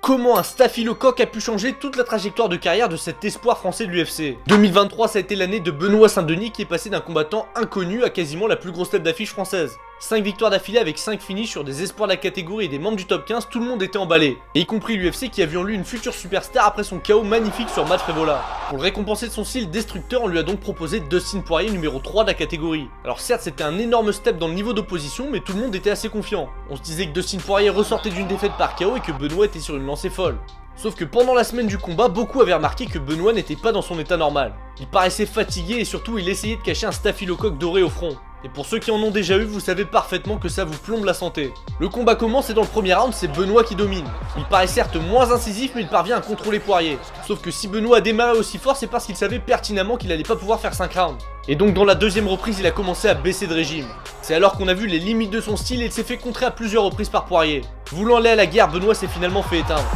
comment un staphylocoque a pu changer toute la trajectoire de carrière de cet espoir français de l'UFC. 2023, ça a été l'année de Benoît Saint-Denis qui est passé d'un combattant inconnu à quasiment la plus grosse tête d'affiche française. 5 victoires d'affilée avec 5 finishes sur des espoirs de la catégorie et des membres du top 15, tout le monde était emballé. Et y compris l'UFC qui a vu en lui une future superstar après son KO magnifique sur Matt Frevola. Pour le récompenser de son style destructeur, on lui a donc proposé Dustin Poirier numéro 3 de la catégorie. Alors certes c'était un énorme step dans le niveau d'opposition, mais tout le monde était assez confiant. On se disait que Dustin Poirier ressortait d'une défaite par KO et que Benoît était sur une lancée folle. Sauf que pendant la semaine du combat, beaucoup avaient remarqué que Benoît n'était pas dans son état normal. Il paraissait fatigué et surtout il essayait de cacher un staphylocoque doré au front. Et pour ceux qui en ont déjà eu, vous savez parfaitement que ça vous plombe la santé. Le combat commence et dans le premier round, c'est Benoît qui domine. Il paraît certes moins incisif, mais il parvient à contrôler Poirier. Sauf que si Benoît a démarré aussi fort, c'est parce qu'il savait pertinemment qu'il allait pas pouvoir faire 5 rounds. Et donc dans la deuxième reprise, il a commencé à baisser de régime. C'est alors qu'on a vu les limites de son style et il s'est fait contrer à plusieurs reprises par Poirier. Voulant aller à la guerre, Benoît s'est finalement fait éteindre.